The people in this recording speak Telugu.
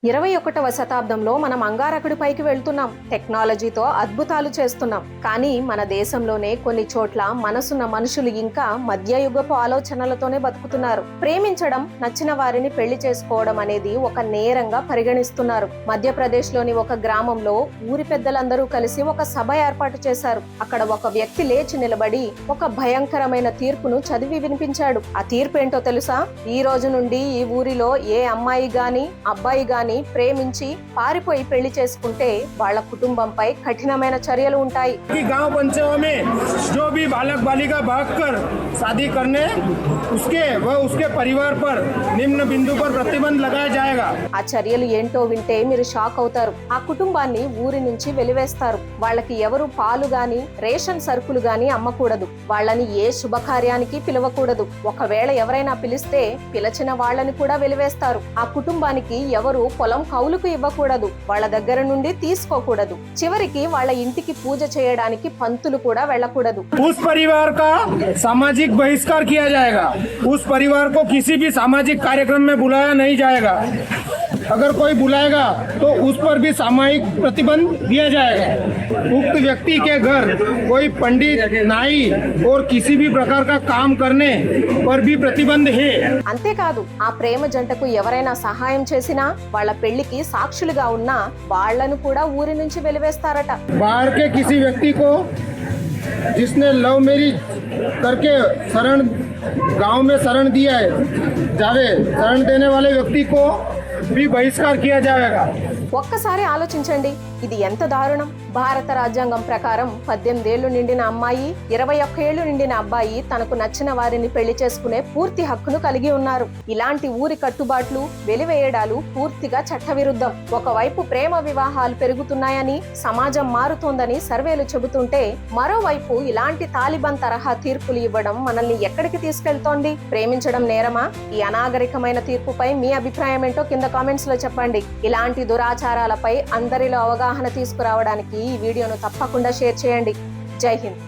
21వ శతాబ్దంలో మనం అంగారకుడి పైకి వెళ్తున్నాం. టెక్నాలజీతో అద్భుతాలు చేస్తున్నాం. కానీ మన దేశంలోనే కొన్ని చోట్ల మనసున్న మనుషులు ఇంకా మధ్యయుగపు ఆలోచనలతోనే బతుకుతున్నారు. ప్రేమించడం, నచ్చిన వారిని పెళ్లి చేసుకోవడం అనేది ఒక నేరంగా పరిగణిస్తున్నారు. మధ్యప్రదేశ్లోని ఒక గ్రామంలో ఊరి పెద్దలందరూ కలిసి ఒక సభ ఏర్పాటు చేశారు. అక్కడ ఒక వ్యక్తి లేచి నిలబడి ఒక భయంకరమైన తీర్పును చదివి వినిపించాడు. ఆ తీర్పు ఏంటో తెలుసా? ఈ రోజు నుండి ఈ ఊరిలో ఏ అమ్మాయి గాని అబ్బాయి గాని ప్రేమించి పారిపోయి పెళ్లి చేసుకుంటే వాళ్ళ కుటుంబంపై కఠినమైన చర్యలు ఉంటాయి. गांव पंचायत में जो भी बालक बालिका भागकर शादी करने उसके परिवार पर निम्न बिंदु पर प्रतिबंध लगाया जाएगा। ఆ చర్యలు ఏంటో వింటే మీరు షాక్ అవుతారు. ఆ కుటుంబాన్ని ఊరి నుంచి వెలివేస్తారు. వాళ్ళకి ఎవరు పాలు గాని రేషన్ సరుకులు గాని అమ్మకూడదు. వాళ్ళని ఏ శుభకార్యానికి పిలవకూడదు. ఒకవేళ ఎవరైనా పిలిస్తే పిలిచిన వాళ్ళని కూడా వెలివేస్తారు. ఆ కుటుంబానికి ఎవరు పొలం కౌలుకు ఇవ్వకూడదు. వాళ్ళ దగ్గర నుండి తీసుకోకూడదు. చివరికి వాళ్ళ ఇంటికి పూజ చేయడానికి పంతులు కూడా వెళ్ళకూడదు. उस परिवार का सामाजिक बहिष्कार किया जाएगा। उस परिवार को किसी भी सामाजिक कार्यक्रम में बुलाया नहीं जाएगा। अगर कोई बुलाएगा तो उस पर भी सामूहिक प्रतिबंध दिया जाएगा। उक्त व्यक्ति के घर कोई पंडित, नाई और किसी भी प्रकार का काम करने पर भी प्रतिबंध है। అంతేకాదు, ఆ ప్రేమ జంటకు ఎవరైనా సహాయం చేసినా వాళ్ళ పెళ్లికి సాక్షులుగా ఉన్నా వాళ్లను కూడా ఊరి నుంచి వెలివేస్తారట. बाहर के किसी व्यक्ति को जिसने लव मैरिज करके शरण गांव में शरण दिया है जावे शरण देने वाले व्यक्ति को भी बहिष्कार किया जाएगा। ఒక్కసారి ఆలోచించండి, ఇది ఎంత దారుణం. భారత రాజ్యాంగం ప్రకారం 18 ఏళ్లు నిండిన అమ్మాయి, 21 ఏళ్లు నిండిన అబ్బాయి తనకు నచ్చిన వారిని పెళ్లి చేసుకునే పూర్తి హక్కును కలిగి ఉన్నారు. ఇలాంటి ఊరి కట్టుబాట్లు, వెలివేయడాలు పూర్తిగా చట్టవిరుద్ధం. ఒకవైపు ప్రేమ వివాహాలు పెరుగుతున్నాయని, సమాజం మారుతోందని సర్వేలు చెబుతుంటే, మరోవైపు ఇలాంటి తాలిబాన్ తరహా తీర్పులు ఇవ్వడం మనల్ని ఎక్కడికి తీసుకెళ్తోంది? ప్రేమించడం నేరమా? ఈ అనాగరికమైన తీర్పుపై మీ అభిప్రాయం ఏంటో కింద కామెంట్స్ లో చెప్పండి. ఇలాంటి దురాచారాలపై అందరిలో అవగాహన తీసుకురావడానికి ఈ వీడియోను తప్పకుండా షేర్ చేయండి. జై హింద్.